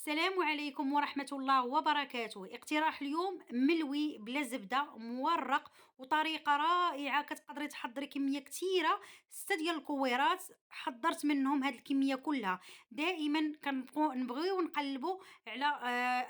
السلام عليكم ورحمة الله وبركاته. اقتراح اليوم ملوي بلا زبدة مورق وطريقة رائعة كتقدري تحضري كمية كتيرة. 6 ديال الكويرات حضرت منهم هاد الكمية كلها. دائما نبغيو نقلبو على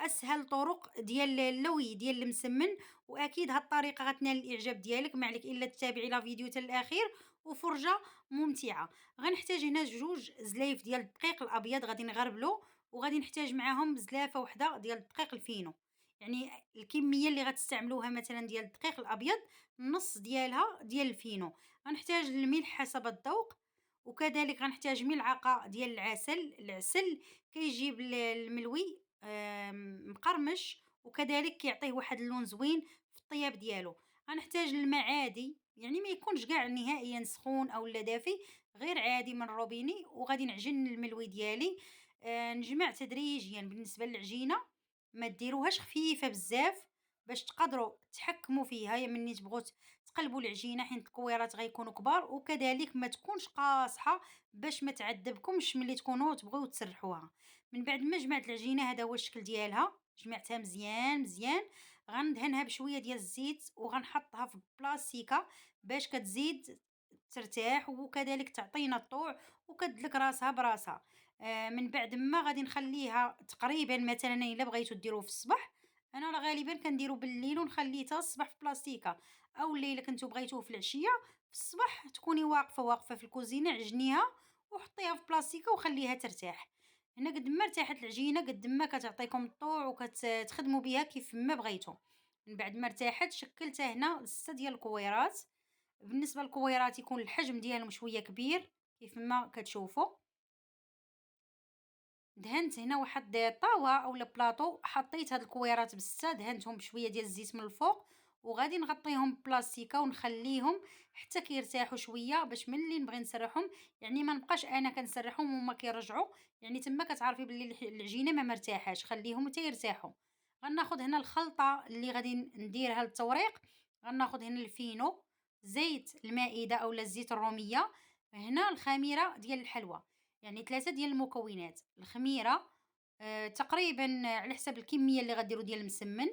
أسهل طرق ديال اللوي ديال المسمن، وأكيد هاد الطريقة غتنال الإعجاب ديالك. ما عليك إلا تتابعي لا فيديو حتى الأخير وفرجة ممتعة. غنحتاج هنا 2 زلايف ديال الدقيق الأبيض غادي نغربلو، وغادي نحتاج معاهم زلافة وحدة ديال الدقيق الفينو. يعني الكمية اللي غتستعملوها مثلا ديال الدقيق الأبيض نص ديالها ديال الفينو. غنحتاج الملح حسب الذوق، وكذلك غنحتاج ملعقة ديال العسل كيجيب الملوي مقرمش، وكذلك كيعطيه واحد اللون زوين في الطياب ديالو. غنحتاج الماء عادي، يعني ما يكونش كاع نهائيا سخون او لا دافي، غير عادي من الروبيني. وغادي نعجن الملوي ديالي. نجمع تدريجيًا. بالنسبة للعجينة ما ديروهاش خفيفة بزاف باش تقدروا تحكموا فيها ملي تبغوا تقلبوا العجينة، حيت الكويرات غيكونوا كبار، وكذلك ما تكونش قاصحة باش ما تعذبكمش ملي تكونوا تبغيو تسرحوها. من بعد ما جمعت العجينة، هذا هو الشكل ديالها، جمعتها مزيان مزيان. غندهنها بشوية ديال الزيت وغنحطها في بلاستيكة باش كتزيد ترتاح، وكذلك تعطينا الطوع وكدلك راسها براسها. من بعد ما غادي نخلّيها تقريبًا، مثلًا إلا بغيتو ديروه في الصباح، أنا راه غالبًا كنديرو بالليل ونخلّيه حتى الصباح في بلاصتيكة، أولا إلا كنتو بغيتوه في العشية، في الصباح تكوني واقفة في الكوزينة عجنيها وحطيها في بلاصتيكة وخلّيها ترتاح. هنا قد ما ارتاحت العجينة قد ما كتعطيكم الطوع تخدموا بها كيف ما بغيتو. من بعد ما ارتاحت شكّلتها هنا 6 ديال الكويرات. بالنسبة للكويرات يكون الحجم ديالهم شوية كبير كيف ما كتشوفوا. دهنت هنا واحد الطاوة أولا بلاطو، حطيت هاد الكويرات ب6 دهنتهم بشوية ديال الزيت من الفوق، وغادي نغطيهم ببلاستيكة ونخليهم حتى كيرتاحوا شوية باش ملي نبغي نسرحهم، يعني ما نبقاش أنا كنسرحهم وهما كيرجعوا، يعني تما كتعرفي بلي العجينة ما مرتاحاش، خليهم حتى يرتاحوا. غناخد هنا الخلطة اللي غادي نديرها للتوريق. غناخد هنا الفينو، زيت المائدة أولا الزيت الرومية، هنا الخميرة ديال الحلوى، يعني 3 ديال المكونات. الخميرة تقريبًا على حساب الكمية اللي غديروا ديال المسمن،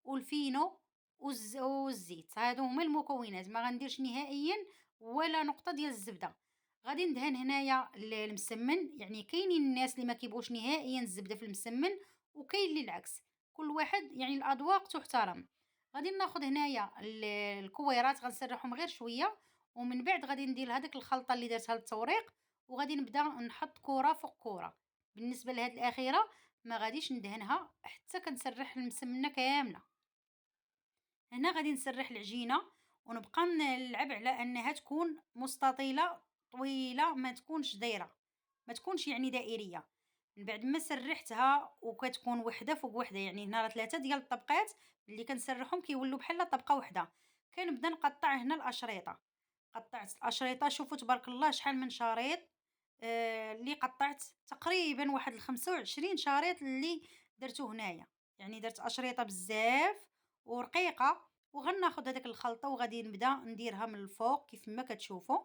والفينو والزيت، هادو هما المكونات. ما غنديرش نهائيًا ولا نقطة ديال الزبدة. غادي ندهن هنايا المسمن، يعني كاينين الناس اللي ما كيبغوش نهائيًا الزبدة في المسمن، وكاين اللي العكس، كل واحد يعني الأذواق تُحترم. غادي ناخد هنايا الكويرات غنسرّحهم غير شوية، ومن بعد غادي ندير هاديك الخلطة اللي درتها للتوريق، وغادي نبدا نحط كورة فوق كورة. بالنسبة لهاد الأخيرة ما غاديش ندهنها حتى كنسرّح المسمنة كاملة. هنا غادي نسرّح العجينة ونبقى نلعب على أنها تكون مستطيلة طويلة، ما تكونش دايرة، ما تكونش يعني دائرية. من بعد ما سرّحتها وكتكون وحدة فوق وحدة، يعني هنا راه 3 ديال الطبقات اللي كنسرّحهم كيولّوا بحال طبقة وحدة. كنبدا نقطّع هنا الأشريطة. قطّعت الأشرطة، شوفوا تبارك الله شحال من شريط. اللي قطّعت تقريبًا واحد ال25 شريط اللي درتو هنايا، يعني درت أشرطة بزاف ورقيقة. وغناخد هاديك الخلطة وغادي نبدا نديرها من الفوق كيف ما كتشوفوا.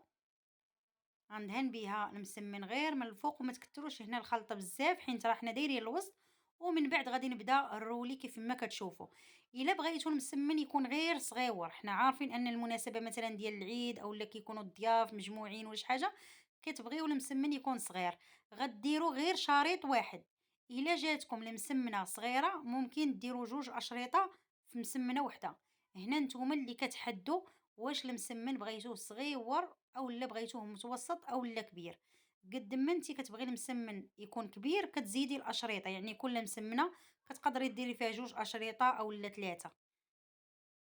غندهن بيها المسمن غير من الفوق، وما تكتروش هنا الخلطة بزاف حيت راه حنا دايرين الوسط. ومن بعد غادي نبدا نرولي كيف ما كتشوفوا. الا بغيتو المسمن يكون غير صغيور، حنا عارفين ان المناسبه مثلا ديال العيد اولا كيكونوا الضياف مجموعين ولا شي حاجه كتبغيو المسمن يكون صغير، غديروا غير شريط واحد. الا جاتكم المسمنه صغيره ممكن ديروا 2 أشرطة في مسمنه وحده. هنا نتوما اللي كتحدوا واش المسمن بغيتوه صغيور أولا بغيتوه متوسط أولا كبير. قد ما انتي كتبغي المسمن يكون كبير كتزيدي الأشرطة، يعني كل مسمنة كتقدري ديري فيها 2 أشرطة أولا 3.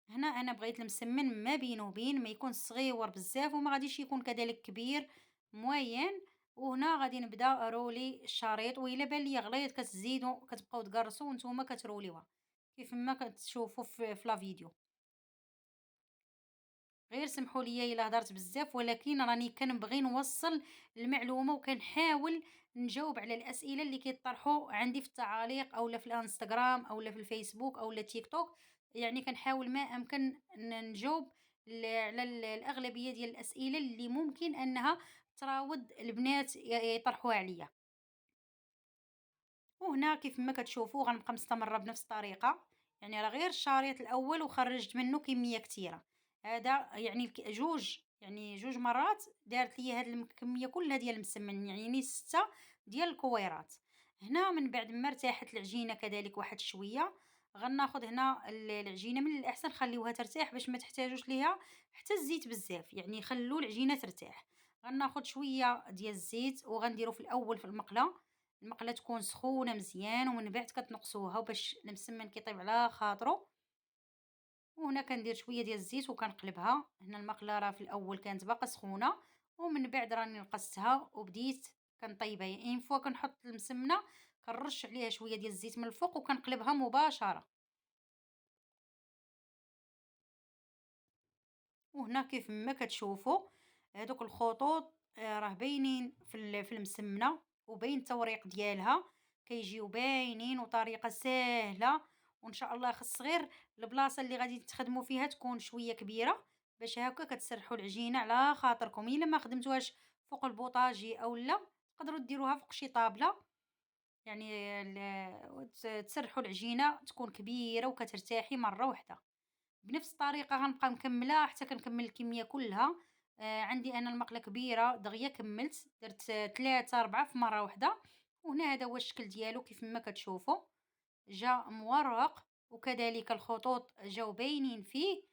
هنا أنا بغيت المسمن ما بين وبين، ما يكون صغيور بزاف وما غاديش يكون كذلك كبير، موين. وهنا غادي نبدا رولي الشريط، وإلا بان ليا غليظ كتزيدو كتبقاو تقرصو وانتوما كتروليوها كيف ما كتشوفوا في لا فيديو. غير سمحوا لي إلا هدرت بزاف، ولكن راني كنبغي نوصل المعلومة وكنحاول نجاوب على الأسئلة اللي كيطرحوا عندي في التعاليق أولا في الانستغرام أولا في الفيسبوك أولا تيك توك. يعني كنحاول ما أمكن نجاوب على الأغلبية ديال الأسئلة اللي ممكن أنها تراود البنات يطرحوها عليا. وهنا كيف ما كتشوفوا غنبقى مستمرة بنفس الطريقة، يعني راه غير الشريط الأول وخرّجت منه كمية كتيرة، هذا يعني جوج مرات دارت ليا هاد الكمية كلها ديال المسمن، يعني 6 ديال الكويرات. هنا من بعد ما ارتاحت العجينة كذلك واحد شوية، غناخد هنا العجينة من الأحسن نخليوها ترتاح باش ما تحتاجوش ليها حتى الزيت بزاف، يعني خلّوا العجينة ترتاح. غناخد شوية ديال الزيت وغنديرو في الأول في المقلة تكون سخونة مزيان ومن بعد كتنقصوها باش المسمن كيطيب على خاطرو. وهنا كندير شوية ديال الزيت وكنقلبها، هنا المقلة راه في الأول كانت باقا سخونة ومن بعد راني نقصتها وبديت كنطيبها، يعني اون فوا كنحط المسمنة كنرش عليها شوية ديال الزيت من الفوق وكنقلبها مباشرة. وهنا كيف ما كتشوفوا هادوك الخطوط راه باينين في المسمنة وباين التوريق ديالها، كيجيو باينين وطريقة ساهلة، وإن شاء الله خص غير البلاصة اللي غادي تخدموا فيها تكون شوية كبيرة باش هاكا كتسرحوا العجينة على خاطركم، إلا ما خدمتوهاش فوق البوطاجي أولا تقدروا ديروها فوق شي طابلة، يعني تسرحوا العجينة تكون كبيرة وكترتاحي مرة وحدة. بنفس الطريقة غنبقى مكملة حتى كنكمل الكمية كلها. عندي أنا المقلة كبيرة دغيا كملت درت 3 4 في مرة واحدة. وهنا هذا هو الشكل ديالو كيف ما كتشوفوا جا مورق وكذلك الخطوط جاو باينين فيه.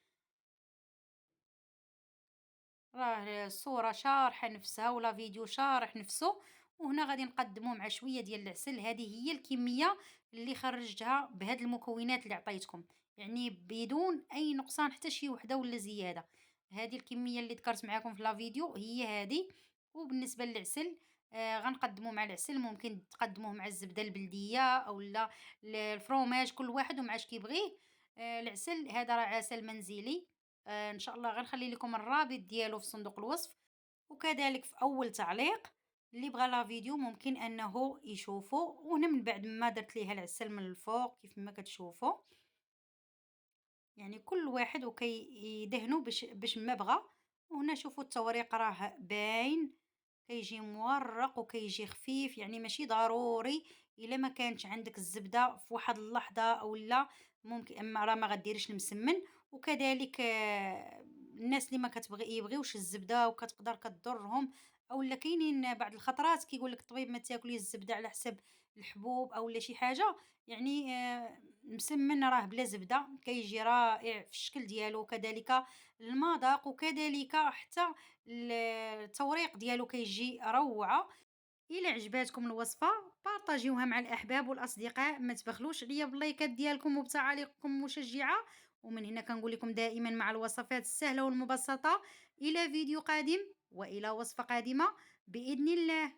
راه الصورة شارحة نفسها ولا فيديو شارح نفسه. وهنا غادي نقدمو مع شوية ديال العسل، هذه هي الكمية اللي خرجتها بهاد المكونات اللي عطيتكم، يعني بدون أي نقصان حتى شي وحدة ولا زيادة. هذه الكمية اللي ذكرت معاكم في لا فيديو هي هذه. وبالنسبة للعسل غنقدمو مع العسل، ممكن تقدموه مع الزبدة البلدية أو لا الفرomاج، كل واحد ومع اش كيبغيه. العسل هذا راه عسل منزلي. إن شاء الله غنخلّي لكم الرابط ديالو في صندوق الوصف، وكذلك في أول تعليق، اللي بغى لا فيديو ممكن أنه يشوفو. وهنا من بعد ما درت ليها العسل من الفوق كيف ما كتشوفوا، يعني كل واحد يدهنو باش ما بغا. وهنا شوفوا التوريق راه باين، كيجي مورق وكيجي خفيف، يعني ماشي ضروري إلا ما كانتش عندك الزبدة في واحد اللحظة أولا ممكن أما راه ما غديريش المسمن. وكذلك الناس اللي ما يبغيوش الزبدة وكتقدر كضرهم، أولا كاينين بعض الخطرات كيقول لك الطبيب ما تاكليش الزبدة على حساب الحبوب أولا شي حاجة، يعني المسمن راه بلا زبدة كيجي رائع في الشكل ديالو، وكذلك المذاق وكذلك حتى التوريق ديالو كيجي روعة. إلا عجباتكم الوصفة بارطاجيوها مع الأحباب والأصدقاء، ما تبخلوش عليا باللايكات ديالكم وبتعاليقكم المشجعة. ومن هنا كنقول لكم دائما مع الوصفات السهلة والمبسطة، إلى فيديو قادم وإلى وصفة قادمة بإذن الله.